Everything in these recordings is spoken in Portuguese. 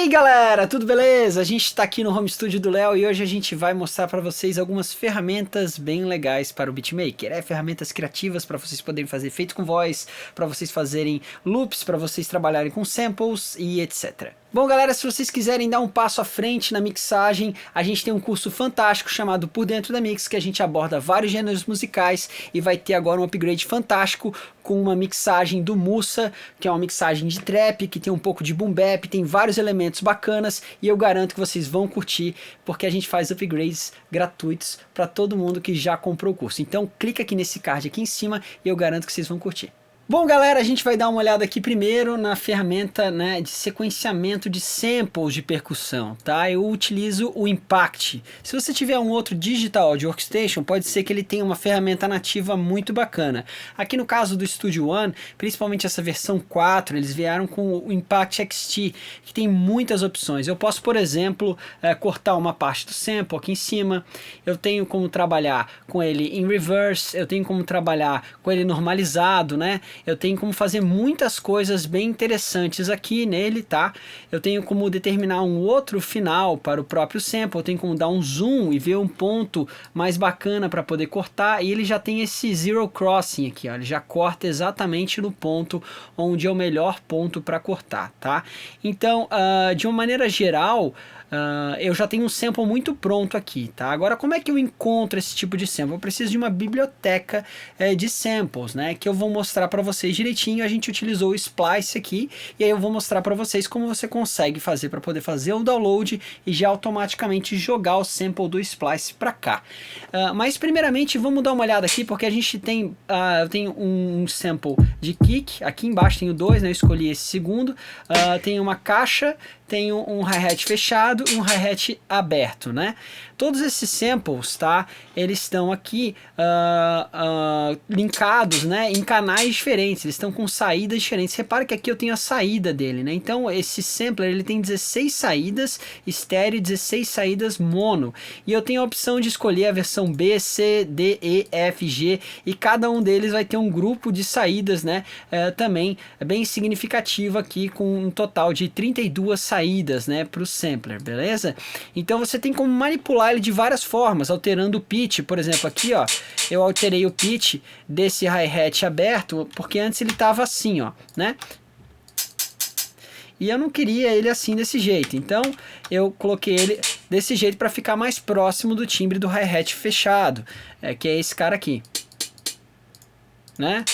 aí galera, tudo beleza? A gente está aqui no Home Studio do Léo e hoje a gente vai mostrar para vocês algumas ferramentas bem legais para o beatmaker. Ferramentas criativas para vocês poderem fazer efeitos com voz, para vocês fazerem loops, para vocês trabalharem com samples e etc. Bom galera, se vocês quiserem dar um passo à frente na mixagem, a gente tem um curso fantástico chamado Por Dentro da Mix, que a gente aborda vários gêneros musicais e vai ter agora um upgrade fantástico com uma mixagem do Musa, que é uma mixagem de trap, que tem um pouco de boom bap, tem vários elementos bacanas e eu garanto que vocês vão curtir, porque a gente faz upgrades gratuitos para todo mundo que já comprou o curso. Então clica aqui nesse card aqui em cima e eu garanto que vocês vão curtir. Bom galera, a gente vai dar uma olhada aqui primeiro na ferramenta, né, de sequenciamento de samples de percussão, tá? Eu utilizo o Impact. Se você tiver um outro Digital Audio Workstation, pode ser que ele tenha uma ferramenta nativa muito bacana. Aqui no caso do Studio One, principalmente essa versão 4, eles vieram com o Impact XT, que tem muitas opções. Eu posso, por exemplo, cortar uma parte do sample aqui em cima, eu tenho como trabalhar com ele em reverse, eu tenho como trabalhar com ele normalizado, né? Eu tenho como fazer muitas coisas bem interessantes aqui nele, tá? Eu tenho como determinar um outro final para o próprio sample, eu tenho como dar um zoom e ver um ponto mais bacana para poder cortar, e ele já tem esse zero crossing aqui, ó, ele já corta exatamente no ponto onde é o melhor ponto para cortar, tá? Então, de uma maneira geral, eu já tenho um sample muito pronto aqui, tá? Agora, como é que eu encontro esse tipo de sample? Eu preciso de uma biblioteca de samples, né? Que eu vou mostrar para vocês direitinho. A gente utilizou o Splice aqui, e aí eu vou mostrar para vocês como você consegue fazer para poder fazer o download e já automaticamente jogar o sample do Splice para cá. Mas primeiramente vamos dar uma olhada aqui, porque a gente tem, eu tenho um sample de kick, aqui embaixo tenho dois, né? Eu escolhi esse segundo, tenho uma caixa, tenho um hi-hat fechado e um hi-hat aberto, né? Todos esses samples, tá? Eles estão aqui linkados, né? Em canais diferentes, eles estão com saídas diferentes. Repara que aqui eu tenho a saída dele, né? Então esse sampler ele tem 16 saídas estéreo e 16 saídas mono. E eu tenho a opção de escolher a versão B, C, D, E, F, G, e cada um deles vai ter um grupo de saídas, né? Também bem significativo aqui, com um total de 32 saídas, né? Para o sampler, beleza? Então você tem como manipular ele de várias formas, alterando o pitch. Por exemplo, aqui ó, eu alterei o pitch desse hi-hat aberto, porque antes ele estava assim, ó, né? E eu não queria ele assim desse jeito, então eu coloquei ele desse jeito para ficar mais próximo do timbre do hi-hat fechado, que é esse cara aqui, né?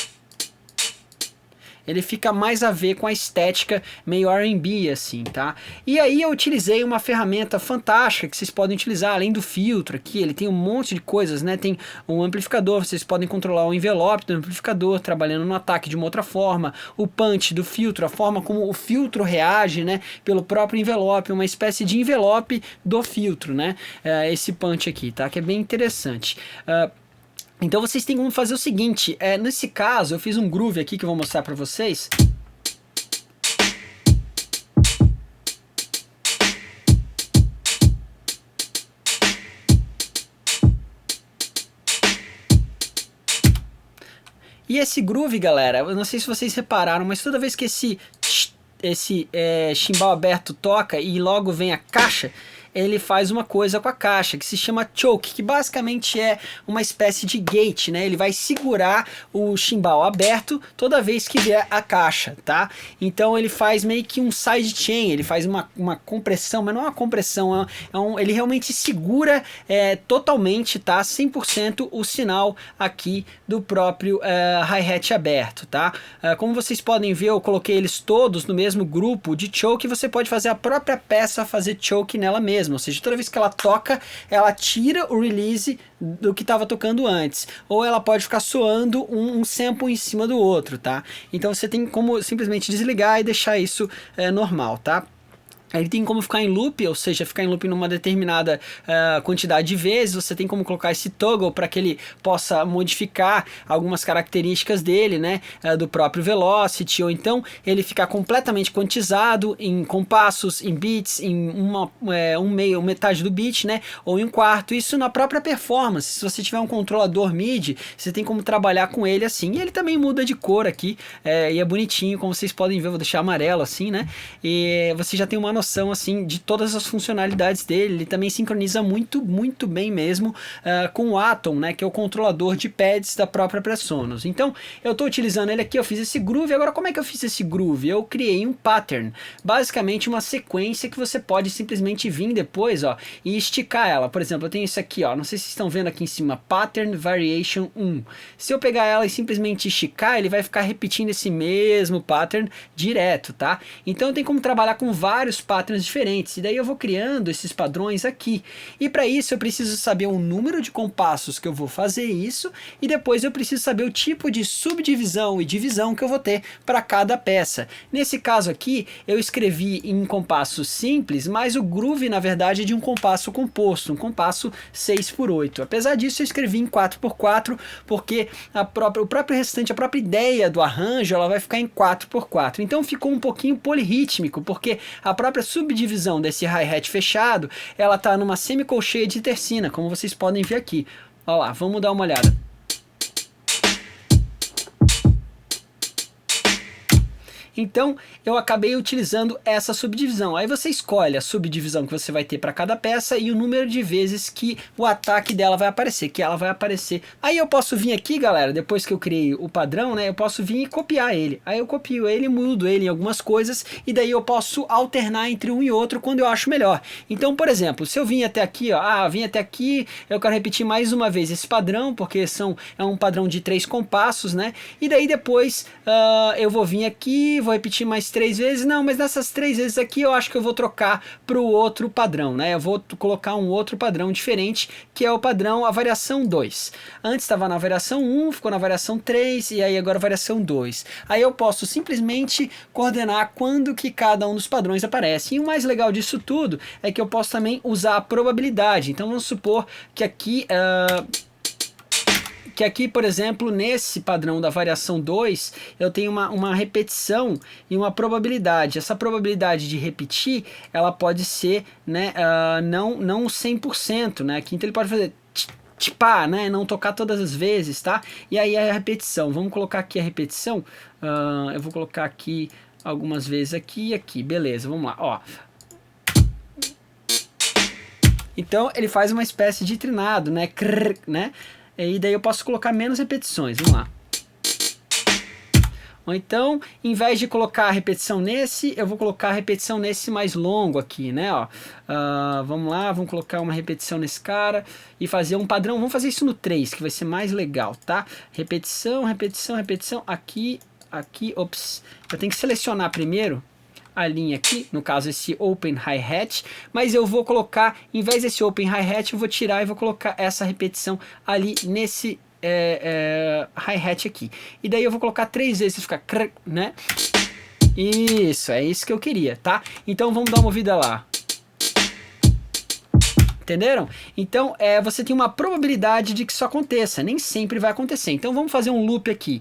Ele fica mais a ver com a estética meio R&B assim, tá? E aí eu utilizei uma ferramenta fantástica que vocês podem utilizar, além do filtro aqui, ele tem um monte de coisas, né? Tem um amplificador, vocês podem controlar o envelope do amplificador, trabalhando no ataque de uma outra forma, o punch do filtro, a forma como o filtro reage, né? Pelo próprio envelope, uma espécie de envelope do filtro, né? Esse punch aqui, tá? Que é bem interessante. Então vocês têm como fazer o seguinte, nesse caso eu fiz um groove aqui que eu vou mostrar para vocês. E esse groove, galera, eu não sei se vocês repararam, mas toda vez que esse chimbal aberto toca e logo vem a caixa, ele faz uma coisa com a caixa que se chama choke, que basicamente é uma espécie de gate, né? Ele vai segurar o chimbal aberto toda vez que vier a caixa, tá? Então ele faz meio que um sidechain, ele faz uma compressão, mas não é uma compressão, ele realmente segura totalmente, tá? 100% o sinal aqui do próprio hi-hat aberto, tá? Como vocês podem ver, eu coloquei eles todos no mesmo grupo de choke, você pode fazer a própria peça fazer choke nela mesma. Ou seja, toda vez que ela toca, ela tira o release do que estava tocando antes, ou ela pode ficar soando um sample em cima do outro, tá? Então você tem como simplesmente desligar e deixar isso normal, tá? Ele tem como ficar em loop, ou seja, ficar em loop numa determinada quantidade de vezes. Você tem como colocar esse toggle para que ele possa modificar algumas características dele, né, do próprio velocity, ou então ele ficar completamente quantizado em compassos, em beats, em metade do beat, né, ou em um quarto. Isso na própria performance. Se você tiver um controlador MIDI, você tem como trabalhar com ele assim. E ele também muda de cor aqui, e é bonitinho, como vocês podem ver. Eu vou deixar amarelo assim, né, e você já tem uma noção noção assim de todas as funcionalidades dele. Ele também sincroniza muito bem mesmo com o Atom, né, que é o controlador de pads da própria Presonus. Então eu estou utilizando ele aqui, eu fiz esse groove. Agora, como é que eu fiz esse groove? Eu criei um pattern, basicamente uma sequência que você pode simplesmente vir depois, ó, e esticar ela. Por exemplo, eu tenho isso aqui, ó, não sei se vocês estão vendo aqui em cima, Pattern Variation 1. Se eu pegar ela e simplesmente esticar, ele vai ficar repetindo esse mesmo pattern direto, tá? Então tem como trabalhar com vários patterns diferentes, e daí eu vou criando esses padrões aqui. E para isso eu preciso saber o número de compassos que eu vou fazer isso, e depois eu preciso saber o tipo de subdivisão e divisão que eu vou ter para cada peça. Nesse caso aqui, eu escrevi em compasso simples, mas o groove na verdade é de um compasso composto, um compasso 6x8. Apesar disso, eu escrevi em 4x4, porque o próprio restante, a própria ideia do arranjo, ela vai ficar em 4x4. Então ficou um pouquinho polirrítmico, porque a própria subdivisão desse hi-hat fechado, ela tá numa semicolcheia de tercina, como vocês podem ver aqui. Olha lá, vamos dar uma olhada. Então eu acabei utilizando essa subdivisão. Aí você escolhe a subdivisão que você vai ter para cada peça e o número de vezes que o ataque dela vai aparecer, que ela vai aparecer. Aí eu posso vir aqui, galera, depois que eu criei o padrão, né, eu posso vir e copiar ele. Aí eu copio ele, mudo ele em algumas coisas e daí eu posso alternar entre um e outro quando eu acho melhor. Então, por exemplo, se eu vim até aqui, ó, vim até aqui, eu quero repetir mais uma vez esse padrão, porque é um padrão de 3 compassos, né? E daí depois eu vou vir aqui, vou repetir mais 3 vezes, não, mas nessas 3 vezes aqui eu acho que eu vou trocar para o outro padrão, né? Eu vou colocar um outro padrão diferente, que é o padrão, a variação 2. Antes estava na variação 1, ficou na variação 3, e aí agora a variação 2. Aí eu posso simplesmente coordenar quando que cada um dos padrões aparece. E o mais legal disso tudo é que eu posso também usar a probabilidade. Então vamos supor que aqui, por exemplo, nesse padrão da variação 2, eu tenho uma repetição e uma probabilidade. Essa probabilidade de repetir, ela pode ser, né, não 100%, né? Aqui, então ele pode fazer tipar, né, não tocar todas as vezes, tá? E aí a repetição, vamos colocar aqui a repetição, eu vou colocar aqui algumas vezes aqui e aqui, beleza, vamos lá, ó. Então ele faz uma espécie de trinado, né, crrr, né? E daí eu posso colocar menos repetições, vamos lá. Ou então, em vez de colocar a repetição nesse, eu vou colocar a repetição nesse mais longo aqui, né? Ó. Vamos lá, vamos colocar uma repetição nesse cara e fazer um padrão. Vamos fazer isso no 3, que vai ser mais legal, tá? Repetição, repetição, repetição, aqui, aqui, ops. Eu tenho que selecionar primeiro a linha aqui, no caso esse Open Hi-Hat, mas eu vou colocar, em vez desse Open Hi-Hat, eu vou tirar e vou colocar essa repetição ali nesse hi-hat aqui. E daí eu vou colocar 3 vezes, fica, né? Isso, é isso que eu queria, tá? Então vamos dar uma ouvida lá. Entenderam? Então você tem uma probabilidade de que isso aconteça, nem sempre vai acontecer. Então vamos fazer um loop aqui.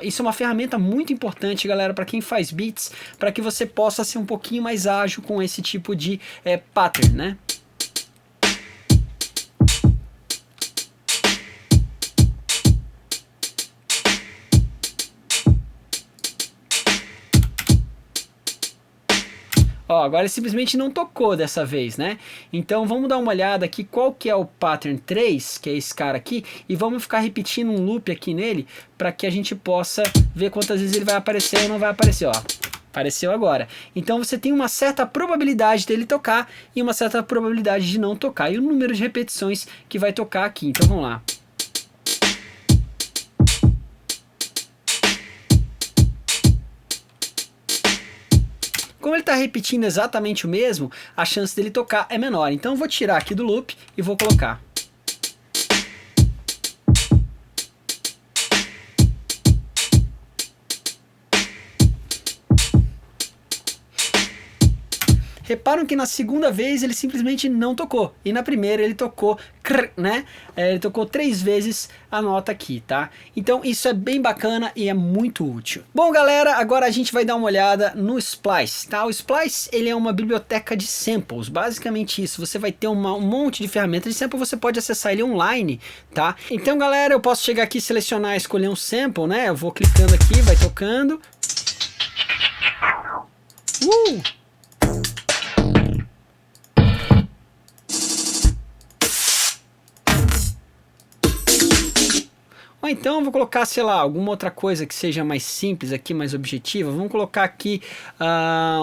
Isso é uma ferramenta muito importante, galera, para quem faz beats, para que você possa ser um pouquinho mais ágil com esse tipo de pattern, né? Ó, agora ele simplesmente não tocou dessa vez, né? Então vamos dar uma olhada aqui qual que é o pattern 3, que é esse cara aqui, e vamos ficar repetindo um loop aqui nele, para que a gente possa ver quantas vezes ele vai aparecer ou não vai aparecer, ó. Apareceu agora. Então você tem uma certa probabilidade dele tocar e uma certa probabilidade de não tocar, e o número de repetições que vai tocar aqui. Então vamos lá. Como ele está repetindo exatamente o mesmo, a chance dele tocar é menor. Então eu vou tirar aqui do loop e vou colocar. Reparam que na segunda vez ele simplesmente não tocou. E na primeira ele tocou, né? Ele tocou 3 vezes a nota aqui, tá? Então isso é bem bacana e é muito útil. Bom, galera, agora a gente vai dar uma olhada no Splice, tá? O Splice, ele é uma biblioteca de samples, basicamente isso. Você vai ter um monte de ferramentas de sample, você pode acessar ele online, tá? Então, galera, eu posso chegar aqui, selecionar, escolher um sample, né? Eu vou clicando aqui, vai tocando. Ou então eu vou colocar, sei lá, alguma outra coisa que seja mais simples aqui, mais objetiva. Vamos colocar aqui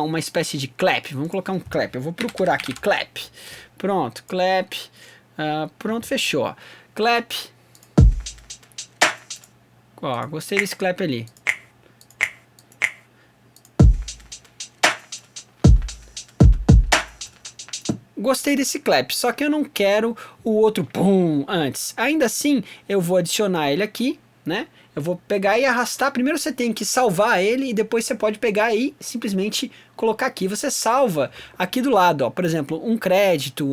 uma espécie de clap. Vamos colocar um clap. Eu vou procurar aqui, clap. Pronto, clap. Pronto, fechou. Ó. Clap. Ó, gostei desse clap ali. Gostei desse clap, só que eu não quero o outro pum antes. Ainda assim, eu vou adicionar ele aqui, né? Eu vou pegar e arrastar. Primeiro você tem que salvar ele e depois você pode pegar e simplesmente colocar aqui. Você salva aqui do lado, ó, por exemplo, um crédito.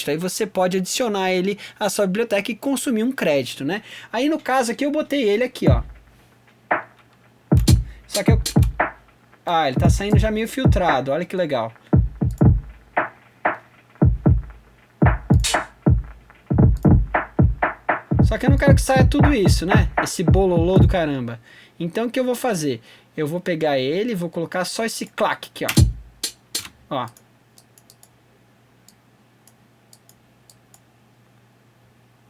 Aí você pode adicionar ele à sua biblioteca e consumir um crédito, né? Aí no caso aqui eu botei ele aqui, ó. Só que eu... ele tá saindo já meio filtrado, olha que legal. Só que eu não quero que saia tudo isso, né? Esse bololô do caramba. Então o que eu vou fazer? Eu vou pegar ele e vou colocar só esse clack aqui, ó. Ó.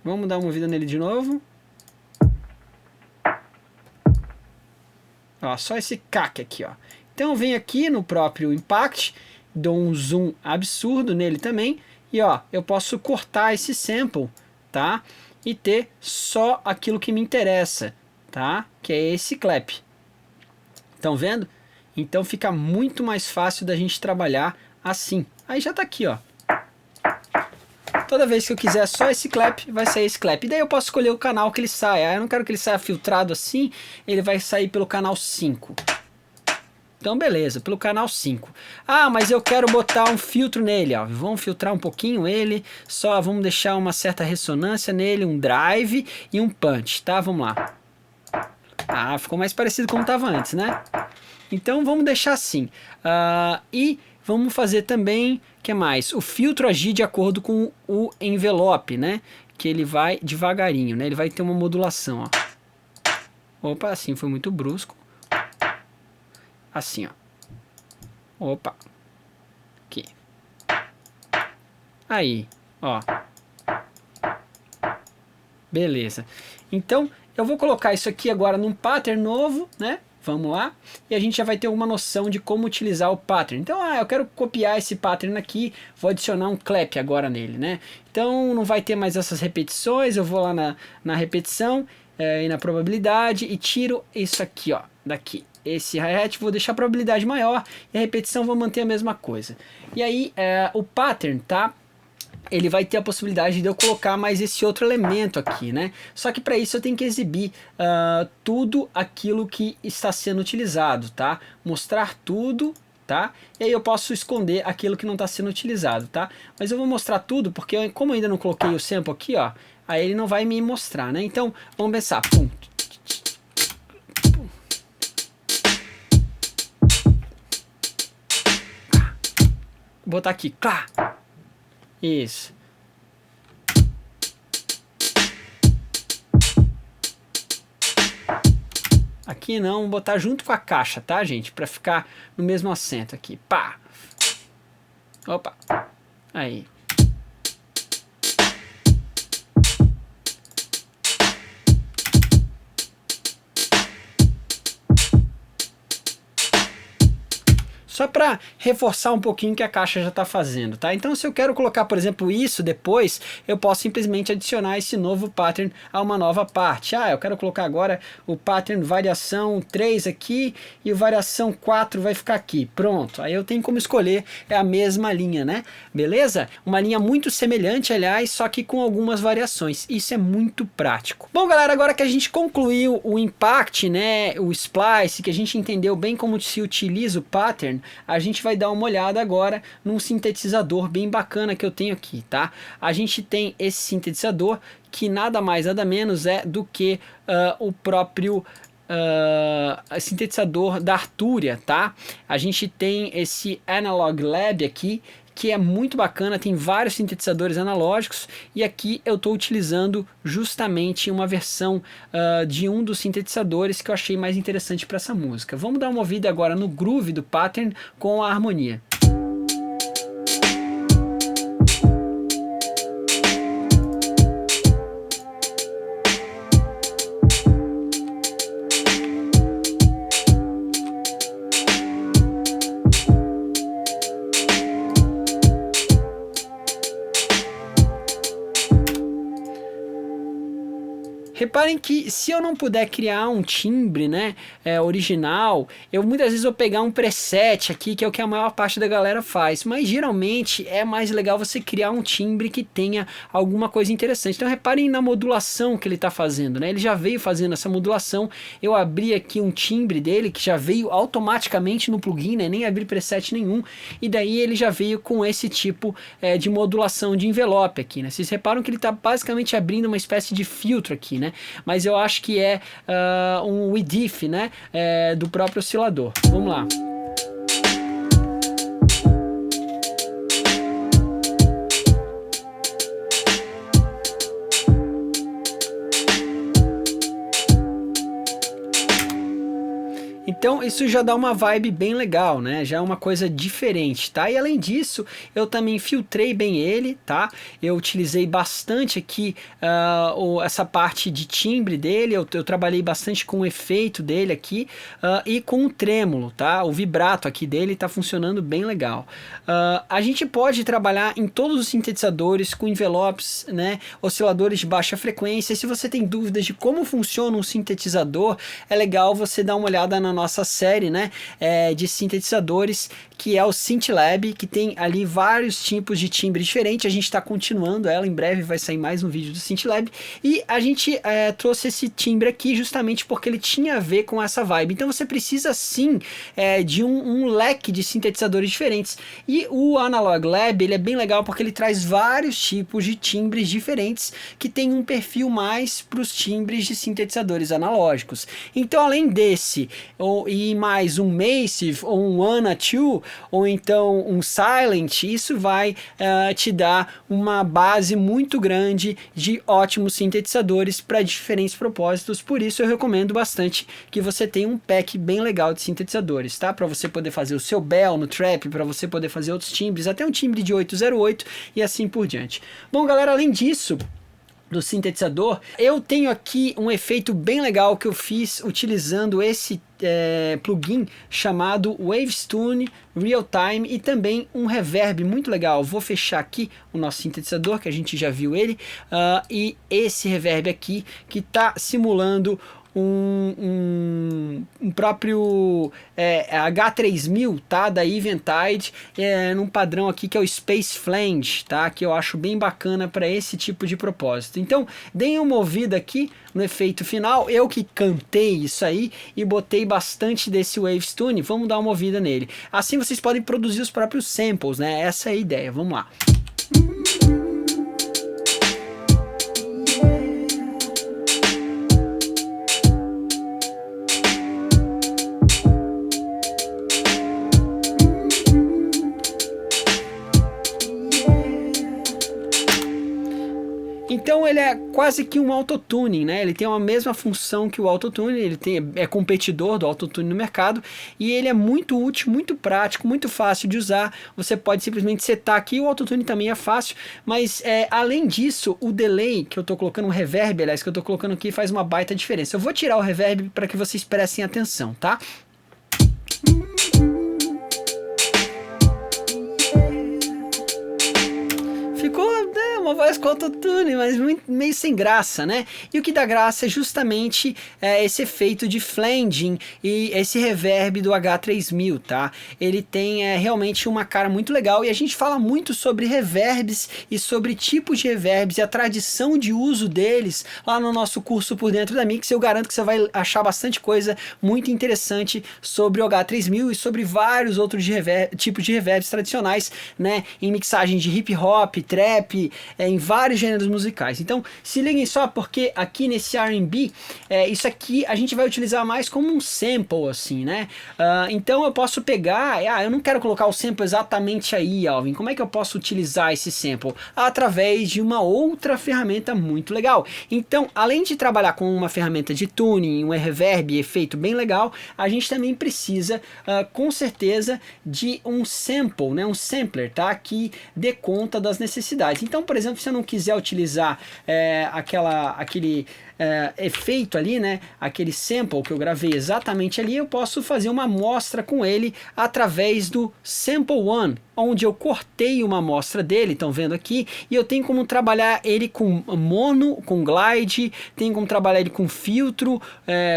Vamos dar uma movida nele de novo. Ó, só esse cac aqui, ó. Então eu venho aqui no próprio Impact, dou um zoom absurdo nele também. E ó, eu posso cortar esse sample, tá? E ter só aquilo que me interessa, tá? Que é esse clap. Estão vendo? Então fica muito mais fácil da gente trabalhar assim. Aí já tá aqui, ó. Toda vez que eu quiser só esse clap, vai sair esse clap. E daí eu posso escolher o canal que ele saia. Eu não quero que ele saia filtrado assim, ele vai sair pelo canal 5. Então beleza, pelo canal 5. Mas eu quero botar um filtro nele, ó. Vamos filtrar um pouquinho ele, só vamos deixar uma certa ressonância nele, um drive e um punch, tá? Vamos lá. Ficou mais parecido como estava antes, né? Então vamos deixar assim. E vamos fazer também, o que mais? O filtro agir de acordo com o envelope, né? Que ele vai devagarinho, né? Ele vai ter uma modulação, ó. Opa, assim foi muito brusco. Assim, ó. Opa. Aqui. Aí, ó. Beleza. Então, eu vou colocar isso aqui agora num pattern novo, né? Vamos lá. E a gente já vai ter uma noção de como utilizar o pattern. Então, eu quero copiar esse pattern aqui, vou adicionar um clap agora nele, né? Então, não vai ter mais essas repetições, eu vou lá na repetição e na probabilidade e tiro isso aqui, ó, daqui. Esse hi-hat vou deixar a probabilidade maior e a repetição vou manter a mesma coisa. E aí o pattern, tá? Ele vai ter a possibilidade de eu colocar mais esse outro elemento aqui, né? Só que para isso eu tenho que exibir tudo aquilo que está sendo utilizado, tá? Mostrar tudo, tá? E aí eu posso esconder aquilo que não está sendo utilizado, tá? Mas eu vou mostrar tudo porque como eu ainda não coloquei o sample aqui, ó, aí ele não vai me mostrar, né? Então vamos pensar, pum. Vou botar aqui, clá. Isso. Aqui não, vou botar junto com a caixa, tá, gente? Pra ficar no mesmo assento aqui. Pá. Opa. Aí. Só para reforçar um pouquinho o que a caixa já está fazendo, tá? Então se eu quero colocar, por exemplo, isso depois, eu posso simplesmente adicionar esse novo pattern a uma nova parte. Eu quero colocar agora o pattern variação 3 aqui e o variação 4 vai ficar aqui. Pronto, aí eu tenho como escolher, é a mesma linha, né? Beleza? Uma linha muito semelhante, aliás, só que com algumas variações. Isso é muito prático. Bom, galera, agora que a gente concluiu o impact, né, o splice, que a gente entendeu bem como se utiliza o pattern, a gente vai dar uma olhada agora num sintetizador bem bacana que eu tenho aqui, tá? A gente tem esse sintetizador que nada mais nada menos é do que o próprio sintetizador da Arturia, tá? A gente tem esse Analog Lab aqui, que é muito bacana, tem vários sintetizadores analógicos e aqui eu estou utilizando justamente uma versão de um dos sintetizadores que eu achei mais interessante para essa música. Vamos dar uma ouvida agora no groove do pattern com a harmonia. Reparem que se eu não puder criar um timbre, né, original, eu muitas vezes vou pegar um preset aqui, que é o que a maior parte da galera faz, mas geralmente é mais legal você criar um timbre que tenha alguma coisa interessante. Então reparem na modulação que ele está fazendo, né, ele já veio fazendo essa modulação. Eu abri aqui um timbre dele, que já veio automaticamente no plugin, né, nem abri preset nenhum, e daí ele já veio com esse tipo de modulação de envelope aqui, né. Vocês reparam que ele está basicamente abrindo uma espécie de filtro aqui, né, mas eu acho que é um WDIF, né, do próprio oscilador. Vamos lá. Então isso já dá uma vibe bem legal, né? Já é uma coisa diferente, tá? E além disso, eu também filtrei bem ele, tá? Eu utilizei bastante aqui essa parte de timbre dele, eu trabalhei bastante com o efeito dele aqui e com o trêmulo, tá? O vibrato aqui dele tá funcionando bem legal. A gente pode trabalhar em todos os sintetizadores com envelopes, né? Osciladores de baixa frequência. Se você tem dúvidas de como funciona um sintetizador, é legal você dar uma olhada na nossa série, né, de sintetizadores, que é o SynthLab, que tem ali vários tipos de timbre diferentes. A gente está continuando ela, em breve vai sair mais um vídeo do SynthLab, e a gente trouxe esse timbre aqui justamente porque ele tinha a ver com essa vibe. Então você precisa sim de um leque de sintetizadores diferentes, e o Analog Lab ele é bem legal porque ele traz vários tipos de timbres diferentes que tem um perfil mais para os timbres de sintetizadores analógicos. Então além desse e mais um Massive ou um Ana 2 ou então um Silent, isso vai te dar uma base muito grande de ótimos sintetizadores para diferentes propósitos. Por isso eu recomendo bastante que você tenha um pack bem legal de sintetizadores, tá? Para você poder fazer o seu bell no trap, para você poder fazer outros timbres, até um timbre de 808 e assim por diante. Bom galera, além disso, do sintetizador, eu tenho aqui um efeito bem legal que eu fiz utilizando esse plugin chamado Wavestone Real Time e também um reverb muito legal. Vou fechar aqui o nosso sintetizador, que a gente já viu ele, e esse reverb aqui que está simulando um próprio H3000, tá, da Eventide, num padrão aqui que é o Space Flange, tá, que eu acho bem bacana para esse tipo de propósito. Então deem uma ouvida aqui no efeito final, eu que cantei isso aí e botei bastante desse Wavestone. Vamos dar uma ouvida nele, assim vocês podem produzir os próprios samples, né, essa é a ideia. Vamos lá. Então ele é quase que um autotuning, né? Ele tem a mesma função que o autotune, ele é competidor do autotune no mercado, e ele é muito útil, muito prático, muito fácil de usar. Você pode simplesmente setar aqui, o autotune também é fácil, mas além disso, o delay que eu tô colocando, o reverb, aliás, que eu tô colocando aqui, faz uma baita diferença. Eu vou tirar o reverb para que vocês prestem atenção, tá? Ficou uma voz com autotune, mas meio sem graça, né? E o que dá graça é justamente esse efeito de flanging e esse reverb do H3000, tá? Ele tem realmente uma cara muito legal, e a gente fala muito sobre reverbs e sobre tipos de reverbs e a tradição de uso deles lá no nosso curso Por Dentro da Mix. Eu garanto que você vai achar bastante coisa muito interessante sobre o H3000 e sobre vários outros tipos de reverbs tradicionais, né? Em mixagem de hip hop, trap, em vários gêneros musicais. Então se liguem só, porque aqui nesse R&B, isso aqui a gente vai utilizar mais como um sample, assim, né? Então eu posso pegar, eu não quero colocar o sample exatamente aí, Alvin, como é que eu posso utilizar esse sample? Através de uma outra ferramenta muito legal. Então, além de trabalhar com uma ferramenta de tuning, um reverb, efeito bem legal, a gente também precisa, com certeza, de um sample, né? Um sampler, tá? Que dê conta das necessidades. Então, por exemplo, se eu não quiser utilizar aquele efeito ali, né, aquele sample que eu gravei exatamente ali, eu posso fazer uma amostra com ele através do Sample One, onde eu cortei uma amostra dele, estão vendo aqui, e eu tenho como trabalhar ele com mono, com glide, tenho como trabalhar ele com filtro,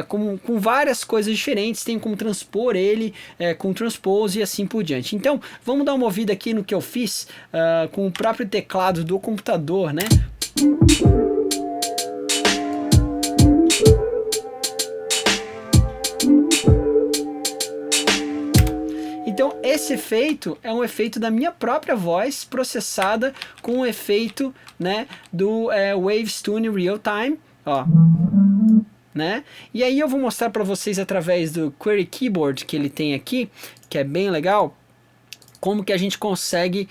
com várias coisas diferentes, tenho como transpor ele com transpose e assim por diante. Então, vamos dar uma ouvida aqui no que eu fiz com o próprio teclado do computador, né? Então esse efeito é um efeito da minha própria voz processada com o efeito, né, do Waves Tune Real Time, ó, né? E aí eu vou mostrar para vocês através do Query Keyboard que ele tem aqui, que é bem legal, como que a gente consegue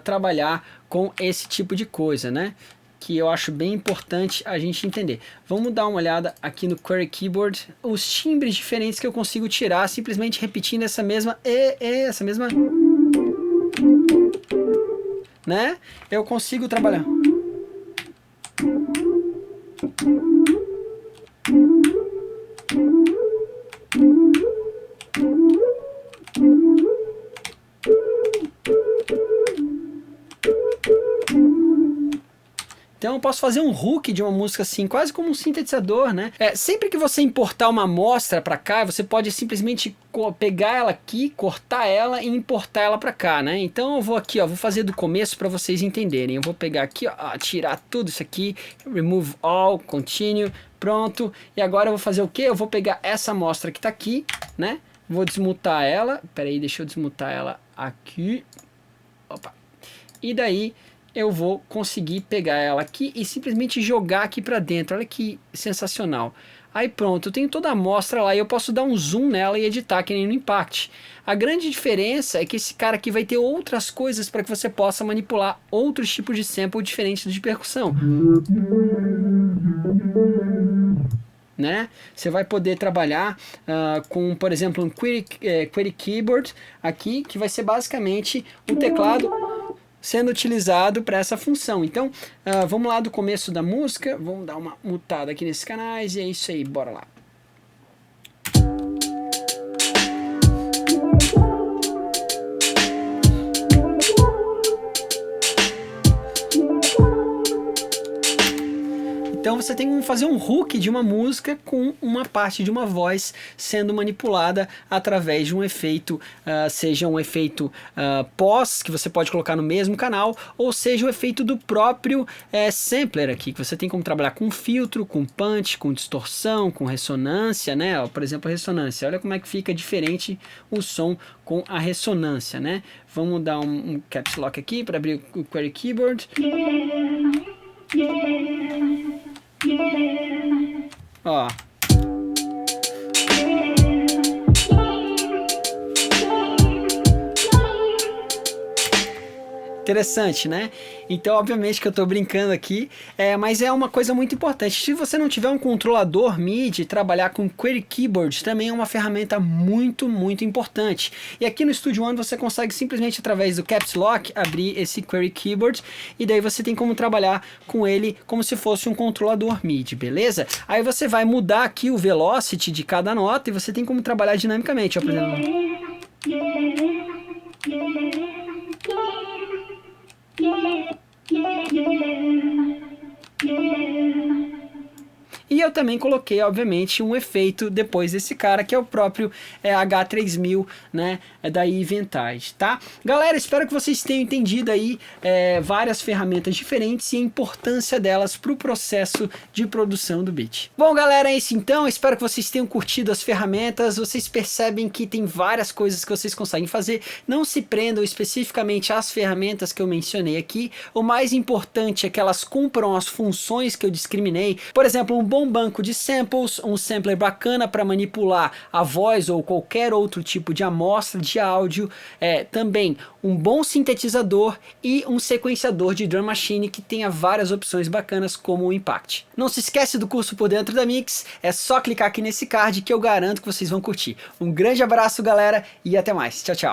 trabalhar com esse tipo de coisa, né? Que eu acho bem importante a gente entender. Vamos dar uma olhada aqui no Query Keyboard, os timbres diferentes que eu consigo tirar simplesmente repetindo essa mesma né? Eu consigo trabalhar. Então eu posso fazer um hook de uma música assim, quase como um sintetizador, né? Sempre que você importar uma amostra para cá, você pode simplesmente pegar ela aqui, cortar ela e importar ela para cá, né? Então eu vou aqui, ó, vou fazer do começo para vocês entenderem. Eu vou pegar aqui, ó, tirar tudo isso aqui, remove all, continue, pronto. E agora eu vou fazer o quê? Eu vou pegar essa amostra que tá aqui, né? Vou desmutar ela. Pera aí, deixa eu desmutar ela aqui. Opa. E daí eu vou conseguir pegar ela aqui e simplesmente jogar aqui para dentro. Olha que sensacional. Aí pronto, eu tenho toda a amostra lá e eu posso dar um zoom nela e editar que nem no Impact. A grande diferença é que esse cara aqui vai ter outras coisas para que você possa manipular outros tipos de sample diferentes de percussão. Né? Você vai poder trabalhar com, por exemplo, um Query Keyboard aqui, que vai ser basicamente o teclado sendo utilizado para essa função. Então, vamos lá do começo da música, vamos dar uma mutada aqui nesses canais, e é isso aí, bora lá. Então você tem que fazer um hook de uma música com uma parte de uma voz sendo manipulada através de um efeito, seja um efeito pós, que você pode colocar no mesmo canal, ou seja o efeito do próprio sampler aqui, que você tem como trabalhar com filtro, com punch, com distorção, com ressonância, né? Ó, por exemplo, a ressonância, olha como é que fica diferente o som com a ressonância, né? Vamos dar um caps lock aqui para abrir o Query Keyboard. Ó. Interessante, né? Então, obviamente que eu estou brincando aqui, mas é uma coisa muito importante. Se você não tiver um controlador MIDI, trabalhar com Query Keyboard também é uma ferramenta muito, muito importante. E aqui no Studio One você consegue simplesmente através do Caps Lock abrir esse Query Keyboard e daí você tem como trabalhar com ele como se fosse um controlador MIDI, beleza? Aí você vai mudar aqui o velocity de cada nota e você tem como trabalhar dinamicamente, ó, por exemplo. E eu também coloquei, obviamente, um efeito depois desse cara, que é o próprio H3000, né, da Eventide, tá? Galera, espero que vocês tenham entendido aí várias ferramentas diferentes e a importância delas para o processo de produção do beat. Bom, galera, é isso então. Espero que vocês tenham curtido as ferramentas. Vocês percebem que tem várias coisas que vocês conseguem fazer. Não se prendam especificamente às ferramentas que eu mencionei aqui. O mais importante é que elas cumpram as funções que eu discriminei. Por exemplo, um bom banco de samples, um sampler bacana para manipular a voz ou qualquer outro tipo de amostra de áudio, também um bom sintetizador e um sequenciador de drum machine que tenha várias opções bacanas como o Impact. Não se esquece do curso Por Dentro da Mix, é só clicar aqui nesse card que eu garanto que vocês vão curtir. Um grande abraço, galera, e até mais. Tchau, tchau.